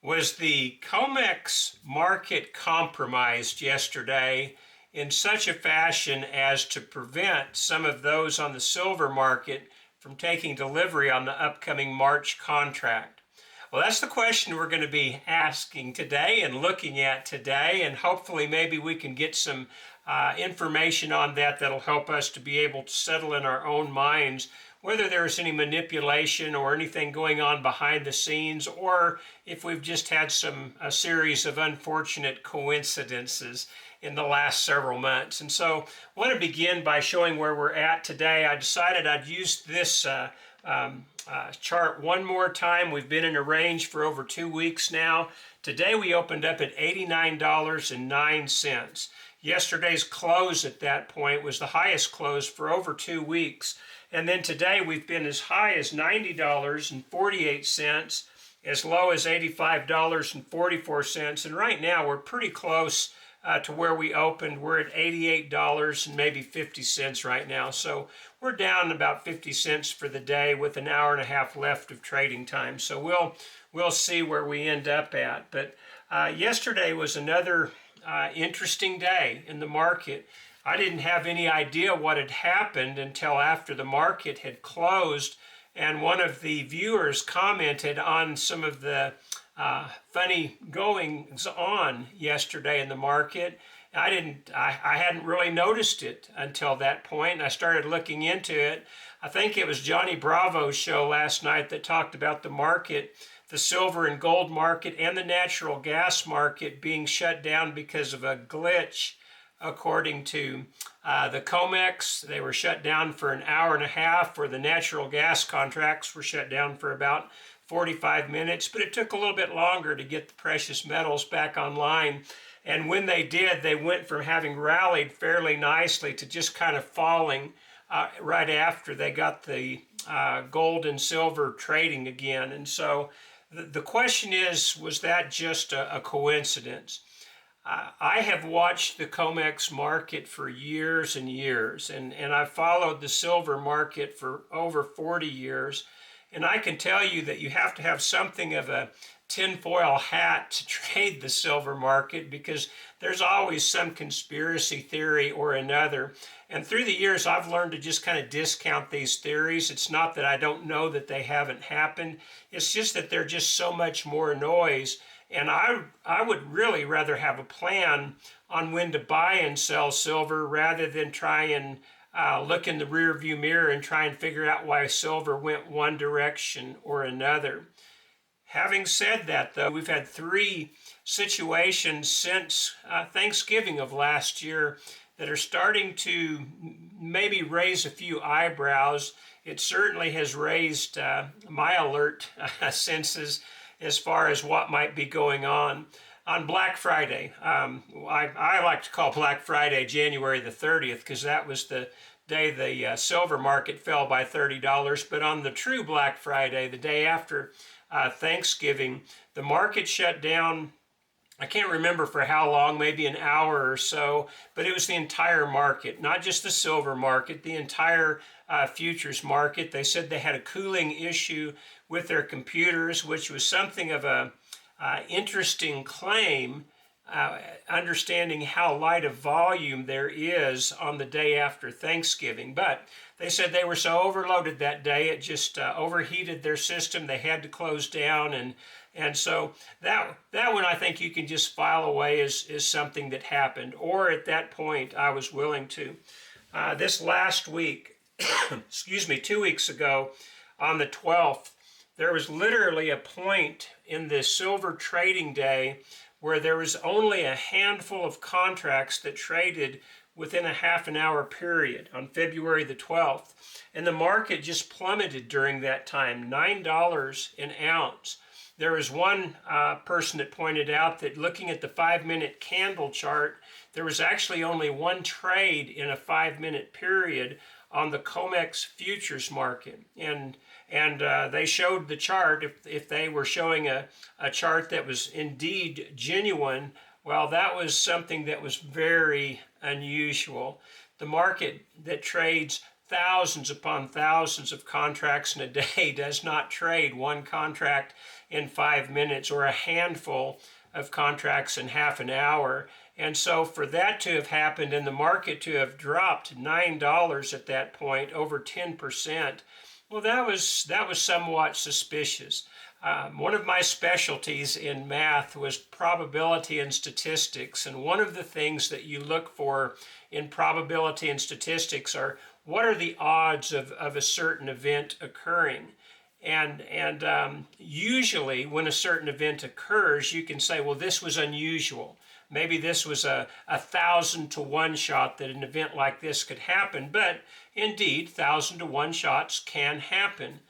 Was the Comex market compromised yesterday in such a fashion as to prevent some of those on the silver market from taking delivery on the upcoming March contract? Well, that's the question we're going to be asking today and looking at today, and hopefully maybe we can get some information on that that'll help us to be able to settle in our own minds whether there's any manipulation or anything going on behind the scenes, or if we've just had a series of unfortunate coincidences in the last several months. And so I want to begin by showing where we're at today. I decided I'd use this chart one more time. We've been in a range for over 2 weeks now. Today we opened up at $89.09. Yesterday's close at that point was the highest close for over 2 weeks. And then today we've been as high as $90.48, as low as $85.44. And right now we're pretty close to where we opened. We're at $88 and maybe 50 cents right now. So we're down about 50 cents for the day with an hour and a half left of trading time. So we'll see where we end up at. But yesterday was another interesting day in the market. I didn't have any idea what had happened until after the market had closed, and one of the viewers commented on some of the funny goings on yesterday in the market. I hadn't really noticed it until that point, and I started looking into it. I think it was Johnny Bravo's show last night that talked about the market, the silver and gold market, and the natural gas market being shut down because of a glitch. According to the Comex, they were shut down for an hour and a half, or the natural gas contracts were shut down for about 45 minutes, but it took a little bit longer to get the precious metals back online. And when they did, they went from having rallied fairly nicely to just kind of falling right after they got the gold and silver trading again. And so the question is, was that just a coincidence? I have watched the Comex market for years and years, and I've followed the silver market for over 40 years, and I can tell you that you have to have something of a tinfoil hat to trade the silver market, because there's always some conspiracy theory or another. And through the years, I've learned to just kind of discount these theories. It's not that I don't know that they haven't happened. It's just that they're just so much more noise. And I would really rather have a plan on when to buy and sell silver rather than try and look in the rearview mirror and try and figure out why silver went one direction or another. Having said that, though, we've had 3 situations since Thanksgiving of last year that are starting to maybe raise a few eyebrows. It certainly has raised my alert senses as far as what might be going on. On Black Friday, I like to call Black Friday January the 30th, because that was the day the silver market fell by $30. But on the true Black Friday, the day after Thanksgiving, the market shut down. I can't remember for how long, maybe an hour or so, but it was the entire market, not just the silver market, the entire futures market. They said they had a cooling issue with their computers, which was something of a interesting claim, understanding how light of volume there is on the day after Thanksgiving. But they said they were so overloaded that day, it just overheated their system. They had to close down, and so that one I think you can just file away as something that happened, or at that point I was willing to. This last week, excuse me, 2 weeks ago on the 12th, there was literally a point in the silver trading day where there was only a handful of contracts that traded within a half an hour period on February the 12th. And the market just plummeted during that time, $9 an ounce. There was one person that pointed out that looking at the 5-minute candle chart, there was actually only one trade in a 5-minute period on the Comex futures market. And they showed the chart. If they were showing a chart that was indeed genuine, well, that was something that was very unusual. The market that trades thousands upon thousands of contracts in a day does not trade one contract in 5 minutes or a handful of contracts in half an hour. And so for that to have happened and the market to have dropped $9 at that point, over 10%, well, that was somewhat suspicious. One of my specialties in math was probability and statistics, and one of the things that you look for in probability and statistics are what are the odds of a certain event occurring. And usually when a certain event occurs, you can say, well, this was unusual. Maybe this was a 1,000 to 1 shot that an event like this could happen, but indeed 1,000 to 1 shots can happen.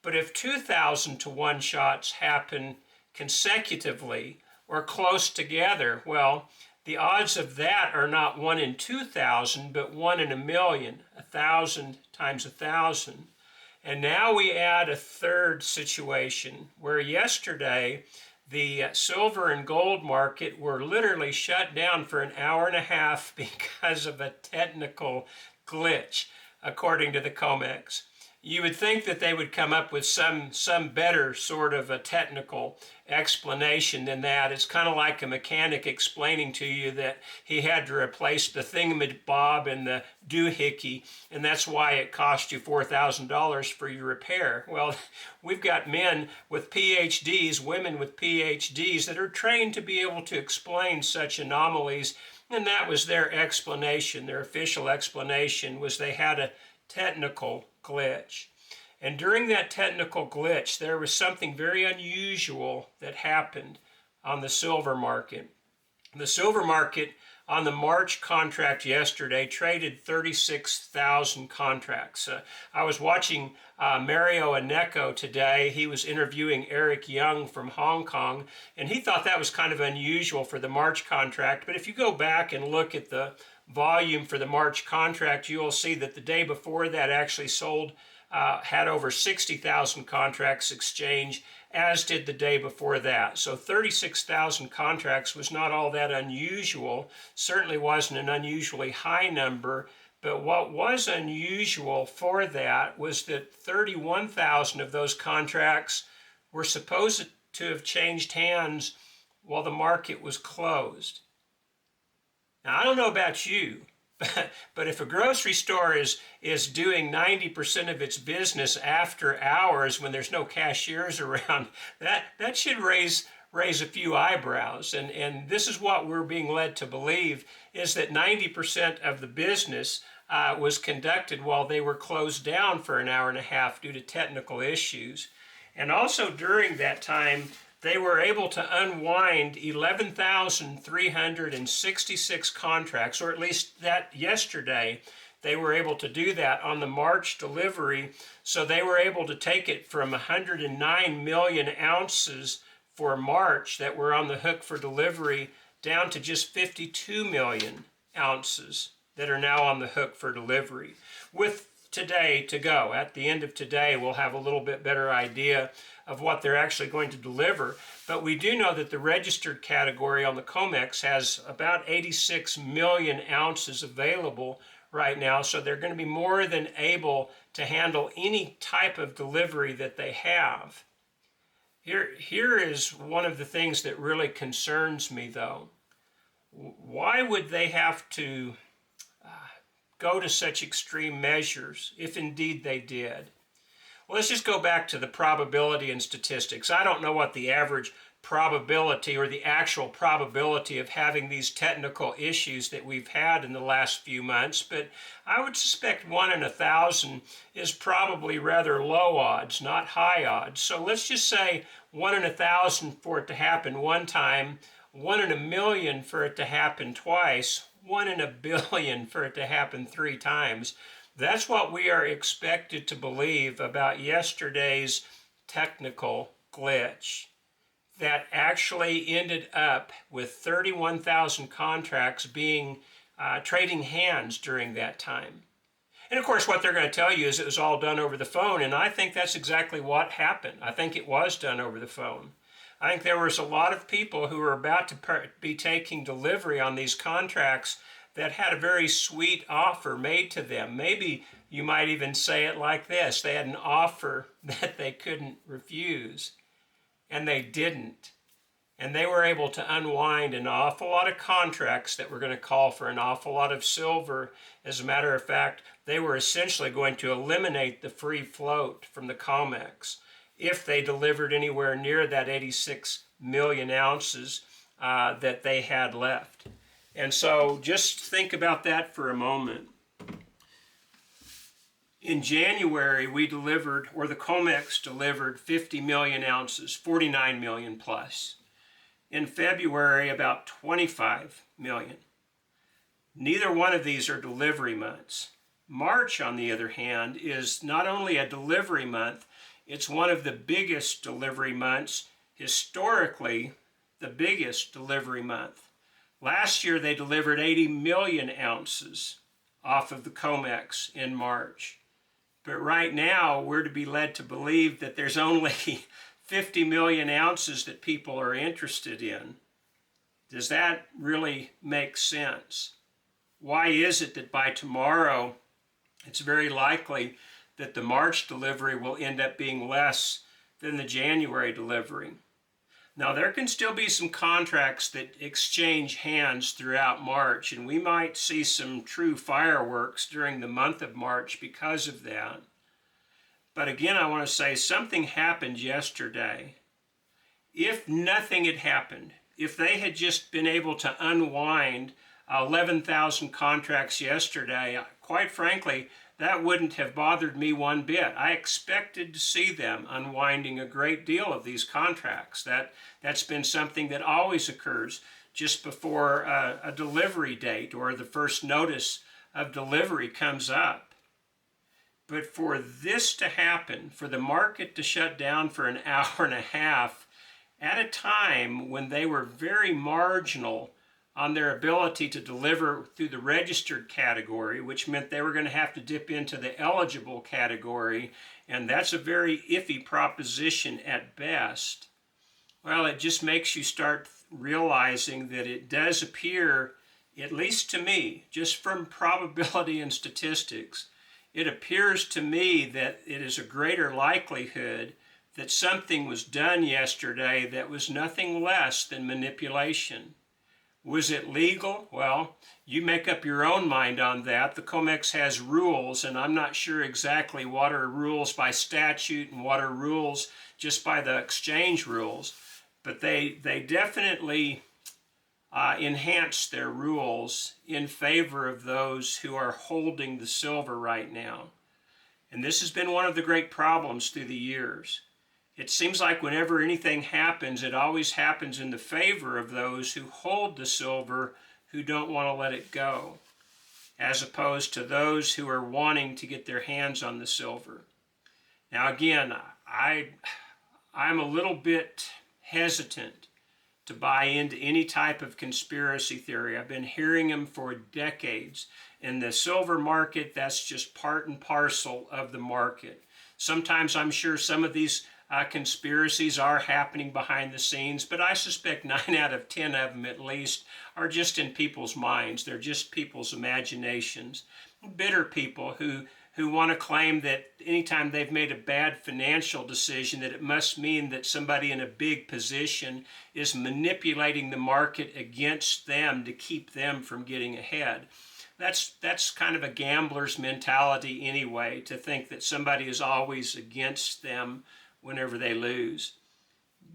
But if 2,000 to 1 shots happen consecutively or close together, well, the odds of that are not 1 in 2,000, but 1 in a million, 1,000 times 1,000. And now we add a third situation where yesterday the silver and gold market were literally shut down for an hour and a half because of a technical glitch, according to the Comex. You would think that they would come up with some better sort of a technical explanation than that. It's kind of like a mechanic explaining to you that he had to replace the thingamabob and the doohickey, and that's why it cost you $4,000 for your repair. Well, we've got men with PhDs, women with PhDs that are trained to be able to explain such anomalies, and that was their explanation. Their official explanation was they had a technical glitch. And during that technical glitch, there was something very unusual that happened on the silver market. The silver market on the March contract yesterday traded 36,000 contracts. I was watching Mario Aneko today. He was interviewing Eric Yeung from Hong Kong, and he thought that was kind of unusual for the March contract. But if you go back and look at the volume for the March contract, you will see that the day before that actually sold, had over 60,000 contracts exchanged, as did the day before that. So 36,000 contracts was not all that unusual, certainly wasn't an unusually high number, but what was unusual for that was that 31,000 of those contracts were supposed to have changed hands while the market was closed. Now, I don't know about you, but if a grocery store is doing 90% of its business after hours when there's no cashiers around, that should raise a few eyebrows. And this is what we're being led to believe, is that 90% of the business was conducted while they were closed down for an hour and a half due to technical issues. And also during that time, they were able to unwind 11,366 contracts, or at least that yesterday, they were able to do that on the March delivery. So they were able to take it from 109 million ounces for March that were on the hook for delivery down to just 52 million ounces that are now on the hook for delivery. With today to go, at the end of today, we'll have a little bit better idea of what they're actually going to deliver. But we do know that the registered category on the Comex has about 86 million ounces available right now, so they're going to be more than able to handle any type of delivery that they have. Here is one of the things that really concerns me, though. Why would they have to go to such extreme measures, if indeed they did? Well, let's just go back to the probability and statistics. I don't know what the average probability or the actual probability of having these technical issues that we've had in the last few months, but I would suspect 1 in 1,000 is probably rather low odds, not high odds. So let's just say 1 in 1,000 for it to happen one time, 1 in a million for it to happen twice, 1 in a billion for it to happen 3 times. That's what we are expected to believe about yesterday's technical glitch that actually ended up with 31,000 contracts being trading hands during that time. And of course, what they're going to tell you is it was all done over the phone, and I think that's exactly what happened. I think it was done over the phone. I think there was a lot of people who were about to be taking delivery on these contracts that had a very sweet offer made to them. Maybe You might even say it like this: they had an offer that they couldn't refuse, and they didn't. And they were able to unwind an awful lot of contracts that were going to call for an awful lot of silver. As a matter of fact, they were essentially going to eliminate the free float from the Comex if they delivered anywhere near that 86 million ounces that they had left. And so just think about that for a moment. In January, we delivered, or the Comex delivered 50 million ounces, 49 million plus. In February, about 25 million. Neither one of these are delivery months. March, on the other hand, is not only a delivery month, it's one of the biggest delivery months, historically the biggest delivery month. Last year, they delivered 80 million ounces off of the Comex in March. But right now, we're to be led to believe that there's only 50 million ounces that people are interested in. Does that really make sense? Why is it that by tomorrow, it's very likely that the March delivery will end up being less than the January delivery? Now, there can still be some contracts that exchange hands throughout March, and we might see some true fireworks during the month of March because of that. But again, I want to say something happened yesterday. If nothing had happened, if they had just been able to unwind 11,000 contracts yesterday, quite frankly, that wouldn't have bothered me one bit. I expected to see them unwinding a great deal of these contracts. That's been something that always occurs just before a delivery date or the first notice of delivery comes up. But for this to happen, for the market to shut down for an hour and a half at a time when they were very marginal on their ability to deliver through the registered category, which meant they were going to have to dip into the eligible category, and that's a very iffy proposition at best. Well, it just makes you start realizing that it does appear, at least to me, just from probability and statistics, it appears to me that it is a greater likelihood that something was done yesterday that was nothing less than manipulation. Was it legal? Well, you make up your own mind on that. The Comex has rules, and I'm not sure exactly what are rules by statute and what are rules just by the exchange rules, but they definitely enhance their rules in favor of those who are holding the silver right now. And this has been one of the great problems through the years. It seems like whenever anything happens, it always happens in the favor of those who hold the silver, who don't want to let it go, as opposed to those who are wanting to get their hands on the silver. Now again, I'm a little bit hesitant to buy into any type of conspiracy theory. I've been hearing them for decades. In the silver market, that's just part and parcel of the market. Sometimes I'm sure some of these conspiracies are happening behind the scenes, but I suspect 9 out of 10 of them at least are just in people's minds. They're just people's imaginations. Bitter people who want to claim that anytime they've made a bad financial decision, that it must mean that somebody in a big position is manipulating the market against them to keep them from getting ahead. That's kind of a gambler's mentality anyway, to think that somebody is always against them whenever they lose.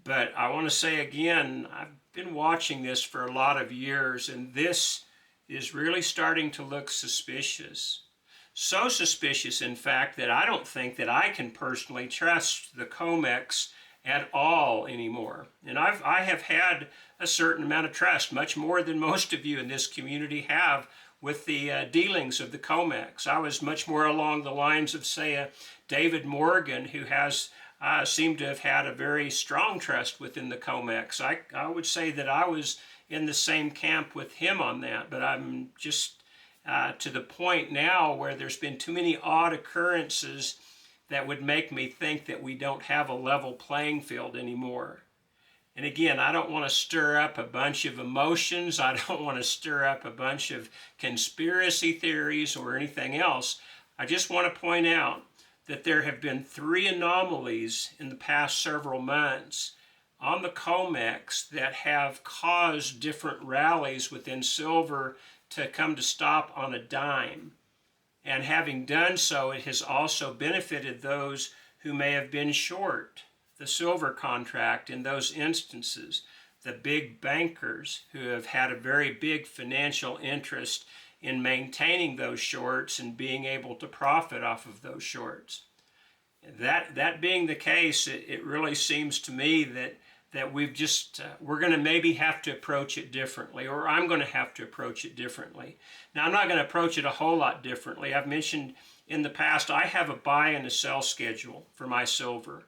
But I want to say again, I've been watching this for a lot of years, and this is really starting to look suspicious. So suspicious, in fact, that I don't think that I can personally trust the Comex at all anymore. And I have had a certain amount of trust, much more than most of you in this community have, with the dealings of the Comex. I was much more along the lines of, say, David Morgan, who has seemed to have had a very strong trust within the Comex. I would say that I was in the same camp with him on that, but I'm just to the point now where there's been too many odd occurrences that would make me think that we don't have a level playing field anymore. And again, I don't want to stir up a bunch of emotions. I don't want to stir up a bunch of conspiracy theories or anything else. I just want to point out that there have been 3 anomalies in the past several months on the Comex that have caused different rallies within silver to come to stop on a dime. And having done so, it has also benefited those who may have been short the silver contract in those instances, the big bankers who have had a very big financial interest in maintaining those shorts and being able to profit off of those shorts. That being the case, it really seems to me that we've just, we're going to maybe have to approach it differently, or I'm going to have to approach it differently. Now, I'm not going to approach it a whole lot differently. I've mentioned in the past, I have a buy and a sell schedule for my silver.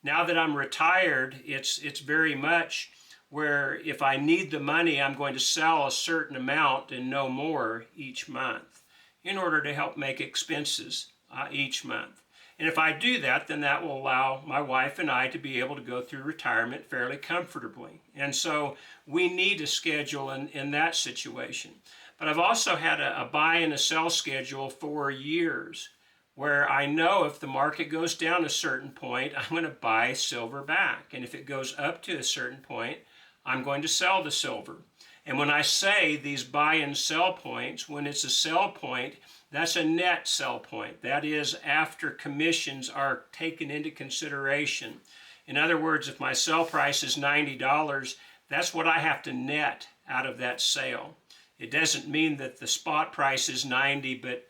Now that I'm retired, it's very much where if I need the money, I'm going to sell a certain amount and no more each month in order to help make expenses each month. And if I do that, then that will allow my wife and I to be able to go through retirement fairly comfortably. And so we need a schedule in that situation. But I've also had a buy and a sell schedule for years where I know if the market goes down a certain point, I'm going to buy silver back. And if it goes up to a certain point, I'm going to sell the silver. And when I say these buy and sell points, when it's a sell point, that's a net sell point. That is after commissions are taken into consideration. In other words, if my sell price is $90, that's what I have to net out of that sale. It doesn't mean that the spot price is 90, but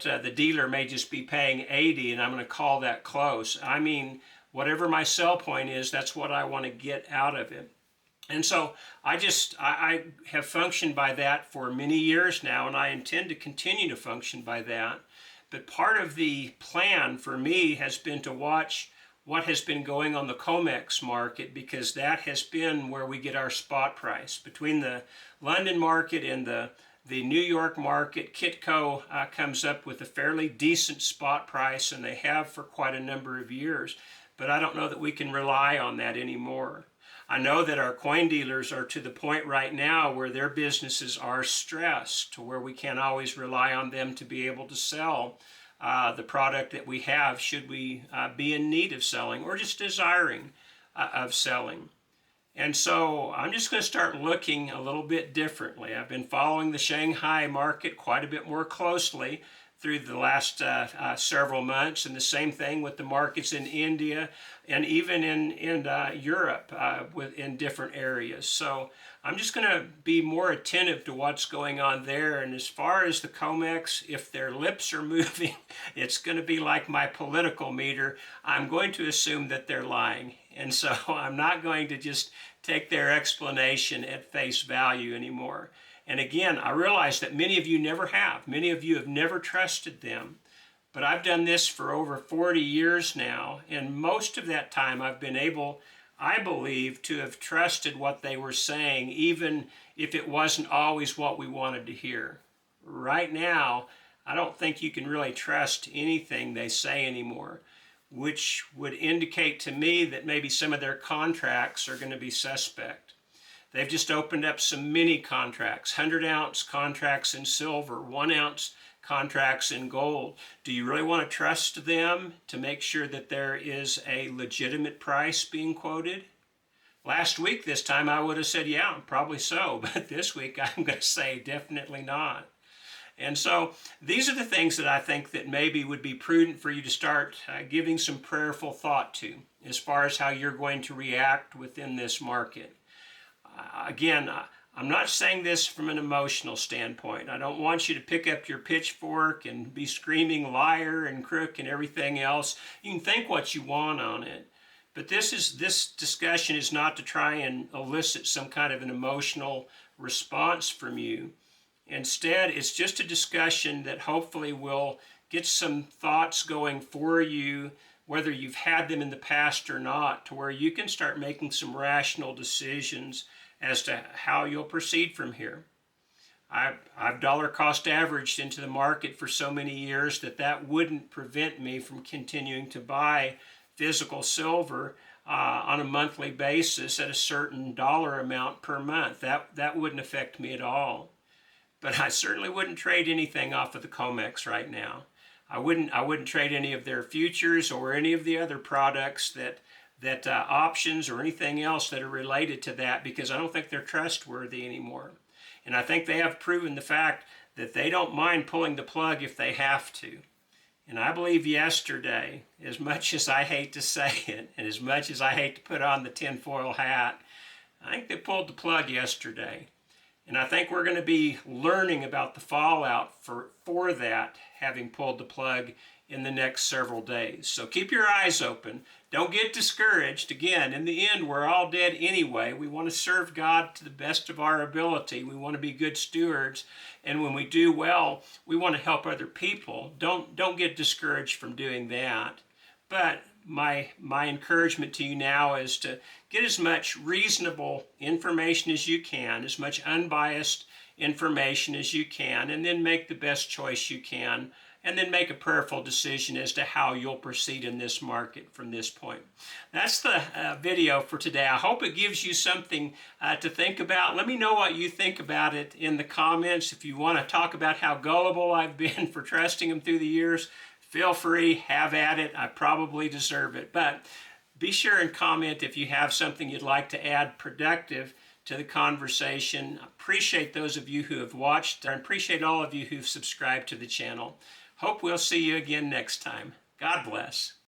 the dealer may just be paying 80, and I'm going to call that close. I mean, whatever my sell point is, that's what I want to get out of it. And so I have functioned by that for many years now, and I intend to continue to function by that. But part of the plan for me has been to watch what has been going on the Comex market, because that has been where we get our spot price. Between the London market and the New York market, Kitco comes up with a fairly decent spot price, and they have for quite a number of years. But I don't know that we can rely on that anymore. I know that our coin dealers are to the point right now where their businesses are stressed, to where we can't always rely on them to be able to sell the product that we have should we be in need of selling or just desiring of selling. And so I'm just going to start looking a little bit differently. I've been following the Shanghai market quite a bit more closely through the last several months, and the same thing with the markets in India and even in Europe in different areas. So I'm just going to be more attentive to what's going on there. And as far as the Comex, if their lips are moving, it's going to be like my political meter. I'm going to assume that they're lying. And so I'm not going to just take their explanation at face value anymore. And again, I realize that many of you never have. Many of you have never trusted them. But I've done this for over 40 years now, and most of that time I've been able, I believe, to have trusted what they were saying, even if it wasn't always what we wanted to hear. Right now, I don't think you can really trust anything they say anymore, which would indicate to me that maybe some of their contracts are going to be suspect. They've just opened up some mini contracts, 100-ounce contracts in silver, 1-ounce contracts in gold. Do you really want to trust them to make sure that there is a legitimate price being quoted? Last week, this time, I would have said, yeah, probably so. But this week, I'm going to say definitely not. And so these are the things that I think that maybe would be prudent for you to start giving some prayerful thought to as far as how you're going to react within this market. Again, I'm not saying this from an emotional standpoint. I don't want you to pick up your pitchfork and be screaming liar and crook and everything else. You can think what you want on it. But this discussion is not to try and elicit some kind of an emotional response from you. Instead, it's just a discussion that hopefully will get some thoughts going for you, whether you've had them in the past or not, to where you can start making some rational decisions as to how you'll proceed from here. I've dollar cost averaged into the market for so many years that wouldn't prevent me from continuing to buy physical silver on a monthly basis at a certain dollar amount per month. That wouldn't affect me at all. But I certainly wouldn't trade anything off of the Comex right now. I wouldn't trade any of their futures or any of the other products that options or anything else that are related to that, because I don't think they're trustworthy anymore. And I think they have proven the fact that they don't mind pulling the plug if they have to. And I believe yesterday, as much as I hate to say it, and as much as I hate to put on the tinfoil hat, I think they pulled the plug yesterday. And I think we're going to be learning about the fallout for that, having pulled the plug in the next several days. So keep your eyes open. Don't get discouraged. Again, in the end, we're all dead anyway. We want to serve God to the best of our ability. We want to be good stewards. And when we do well, we want to help other people. Don't get discouraged from doing that. But my encouragement to you now is to get as much reasonable information as you can, as much unbiased information as you can, and then make the best choice you can, and then make a prayerful decision as to how you'll proceed in this market from this point. That's the video for today. I hope it gives you something to think about. Let me know what you think about it in the comments. If you want to talk about how gullible I've been for trusting them through the years, feel free, have at it. I probably deserve it. But be sure and comment if you have something you'd like to add productive to the conversation. I appreciate those of you who have watched. I appreciate all of you who've subscribed to the channel. Hope we'll see you again next time. God bless.